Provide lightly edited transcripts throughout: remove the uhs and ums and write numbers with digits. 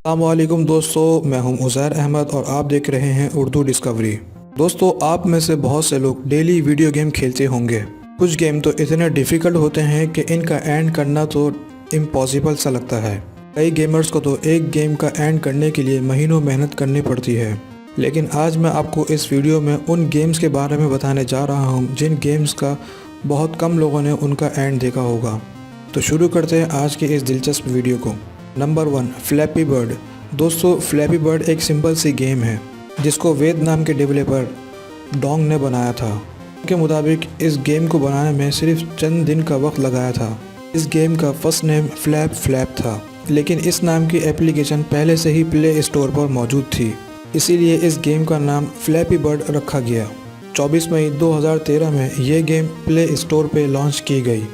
अस्सलामुअलैकुम दोस्तों, मैं हूं उज़ैर अहमद और आप देख रहे हैं उर्दू डिस्कवरी। दोस्तों, आप में से बहुत से लोग डेली वीडियो गेम खेलते होंगे। कुछ गेम तो इतने डिफ़िकल्ट होते हैं कि इनका एंड करना तो इम्पॉसिबल सा लगता है। कई गेमर्स को तो एक गेम का एंड करने के लिए महीनों मेहनत करनी पड़ती है। लेकिन आज मैं आपको इस वीडियो में उन गेम्स के बारे में बताने जा रहा हूँ जिन गेम्स का बहुत कम लोगों ने उनका एंड देखा होगा। तो शुरू करते हैं आज के इस दिलचस्प वीडियो को। Number 1, flappy bird. दोस्तों, फ्लैपी बर्ड एक सिंपल सी गेम है जिसको वेद नाम के डेवलपर डोंग ने बनाया था। उनके मुताबिक इस गेम को बनाने में सिर्फ चंद दिन का वक्त लगाया था। इस गेम का फर्स्ट नेम फ्लैप फ्लैप था, लेकिन इस नाम की एप्लीकेशन पहले से ही प्ले स्टोर पर मौजूद थी, इसीलिए इस गेम का नाम फ्लैपी बर्ड रखा गया। 24 मई 2013 में ये गेम प्ले स्टोर पर लॉन्च की गई।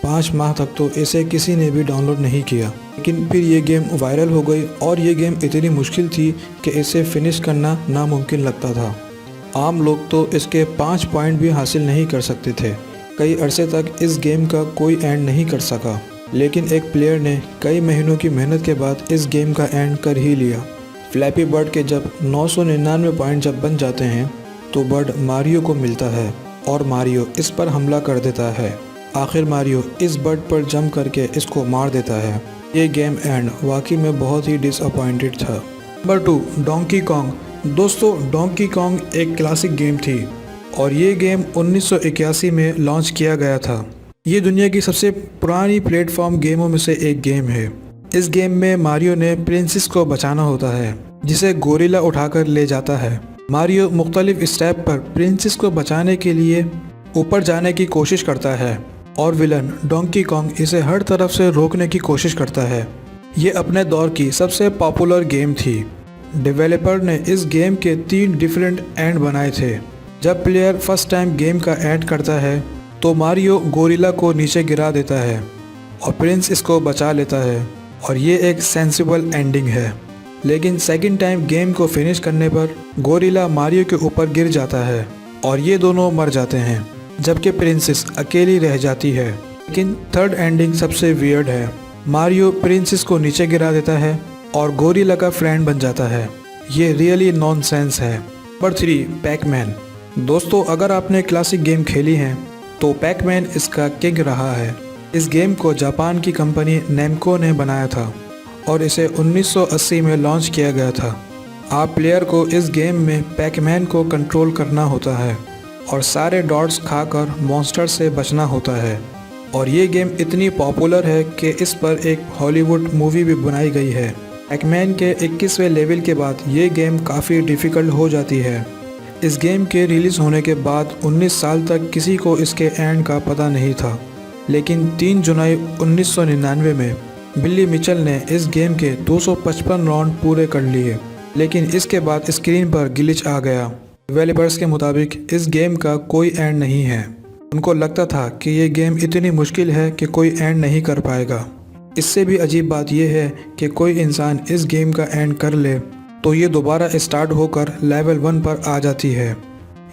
5 माह तक तो इसे किसी ने भी डाउनलोड नहीं किया, लेकिन फिर ये गेम वायरल हो गई और ये गेम इतनी मुश्किल थी कि इसे फिनिश करना नामुमकिन लगता था। आम लोग तो इसके 5 पॉइंट भी हासिल नहीं कर सकते थे। कई अरसे तक इस गेम का कोई एंड नहीं कर सका, लेकिन एक प्लेयर ने कई महीनों की मेहनत के बाद इस गेम का एंड कर ही लिया। फ्लैपी बर्ड के जब 999 पॉइंट जब बन जाते हैं तो बर्ड मारियो को मिलता है और मारियो इस पर हमला कर देता है। आखिर मारियो इस बर्ड पर जंप करके इसको मार देता है। ये गेम एंड वाकई में बहुत ही डिसअपॉइंटेड था। Number 2, donkey Kong. दोस्तों, डोंकी कॉन्ग एक क्लासिक गेम थी और ये गेम 1981 में लॉन्च किया गया था। ये दुनिया की सबसे पुरानी प्लेटफॉर्म गेमों में से एक गेम है। इस गेम में मारियो ने प्रिंसेस को बचाना होता है, जिसे गोरिल्ला उठाकर ले जाता है। मारियो मुख्तलिफ स्टेप पर प्रिंसेस को बचाने के लिए ऊपर जाने की कोशिश करता है और विलन डोंकी कॉन्ग इसे हर तरफ से रोकने की कोशिश करता है। ये अपने दौर की सबसे पॉपुलर गेम थी। डेवलपर ने इस गेम के 3 डिफरेंट एंड बनाए थे। जब प्लेयर फर्स्ट टाइम गेम का एंड करता है तो मारियो गोरिल्ला को नीचे गिरा देता है और प्रिंस इसको बचा लेता है और ये एक सेंसिबल एंडिंग है। लेकिन सेकंड टाइम गेम को फिनिश करने पर गोरिल्ला मारियो के ऊपर गिर जाता है और ये दोनों मर जाते हैं, जबकि प्रिंसेस अकेली रह जाती है। लेकिन थर्ड एंडिंग सबसे वियर्ड है। मारियो प्रिंसेस को नीचे गिरा देता है और गोरिल्ला का फ्रेंड बन जाता है। ये रियली नॉनसेंस है। Number 3, Pac-Man. दोस्तों, अगर आपने क्लासिक गेम खेली हैं तो पैकमैन इसका किंग रहा है। इस गेम को जापान की कंपनी नेमको ने बनाया था और इसे 1980 में लॉन्च किया गया था। आप प्लेयर को इस गेम में पैकमैन को कंट्रोल करना होता है और सारे डॉट्स खाकर मॉन्स्टर से बचना होता है। और ये गेम इतनी पॉपुलर है कि इस पर एक हॉलीवुड मूवी भी बनाई गई है। पैकमैन के 21वें लेवल के बाद ये गेम काफ़ी डिफ़िकल्ट हो जाती है। इस गेम के रिलीज़ होने के बाद 19 साल तक किसी को इसके एंड का पता नहीं था, लेकिन 3 जुलाई 1999 में बिली मिचेल ने इस गेम के 255 राउंड पूरे कर लिए। लेकिन इसके बाद स्क्रीन पर ग्लिच आ गया। डेवलपर्स के मुताबिक इस गेम का कोई एंड नहीं है। उनको लगता था कि ये गेम इतनी मुश्किल है कि कोई एंड नहीं कर पाएगा। इससे भी अजीब बात यह है कि कोई इंसान इस गेम का एंड कर ले तो ये दोबारा स्टार्ट होकर लेवल 1 पर आ जाती है।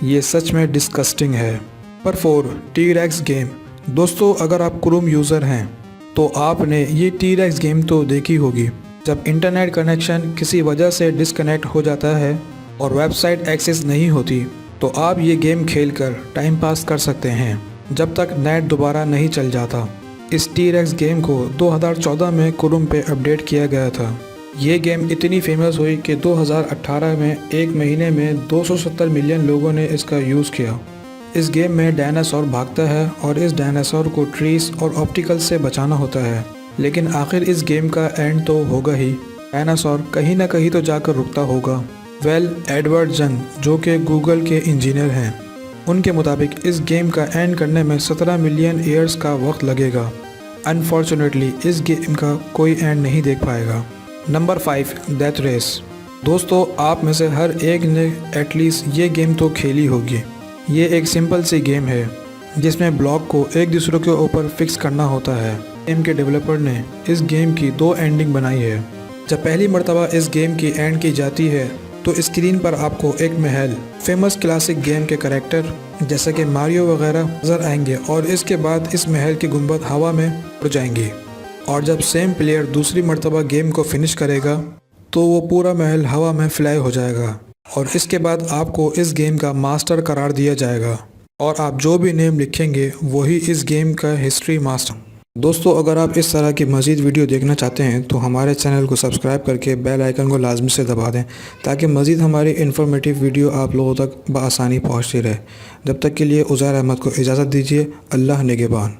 ये सच में डिस्गस्टिंग है। Number 4, T-rex game. दोस्तों, अगर आप क्रोम यूज़र हैं तो आपने ये टी-रेक्स गेम तो देखी होगी। जब इंटरनेट कनेक्शन किसी वजह से डिस्कनेक्ट हो जाता है और वेबसाइट एक्सेस नहीं होती तो आप ये गेम खेलकर टाइम पास कर सकते हैं जब तक नेट दोबारा नहीं चल जाता। इस टी-रेक्स गेम को 2014 में क्रोम पे अपडेट किया गया था। ये गेम इतनी फेमस हुई कि 2018 में एक महीने में 270 मिलियन लोगों ने इसका यूज़ किया। इस गेम में डायनासोर भागता है और इस डायनासोर को ट्रीज और ऑप्टिकल से बचाना होता है। लेकिन आखिर इस गेम का एंड तो होगा ही। डायनासोर कहीं ना कहीं तो जाकर रुकता होगा। एडवर्ड जंग, जो कि गूगल के इंजीनियर हैं, उनके मुताबिक इस गेम का एंड करने में 17 मिलियन ईयर्स का वक्त लगेगा। अनफॉर्चुनेटली इस गेम का कोई एंड नहीं देख पाएगा। Number 5, death race. दोस्तों, आप में से हर एक ने एटलीस्ट ये गेम तो खेली होगी। ये एक सिंपल सी गेम है जिसमें ब्लॉक को एक दूसरे के ऊपर फिक्स करना होता है। गेम के डेवलपर ने इस गेम की 2 एंडिंग बनाई है। जब पहली मर्तबा इस गेम की एंड की जाती है तो स्क्रीन पर आपको एक महल, फेमस क्लासिक गेम के कैरेक्टर जैसे कि मारियो वगैरह नजर आएंगे और इसके बाद इस महल की गुंबद हवा में उड़ जाएंगी। और जब सेम प्लेयर दूसरी मर्तबा गेम को फिनिश करेगा तो वो पूरा महल हवा में फ्लाई हो जाएगा और इसके बाद आपको इस गेम का मास्टर करार दिया जाएगा और आप जो भी नेम लिखेंगे वही इस गेम का हिस्ट्री मास्टर। दोस्तों, अगर आप इस तरह की मज़ीद वीडियो देखना चाहते हैं तो हमारे चैनल को सब्सक्राइब करके बेल आइकन को लाजमी से दबा दें ताकि मज़ीद हमारी इन्फॉर्मेटिव वीडियो आप लोगों तक बआसानी पहुंचती रहे। जब तक के लिए उज़ैर अहमद को इजाज़त दीजिए। अल्लाह निगहबान।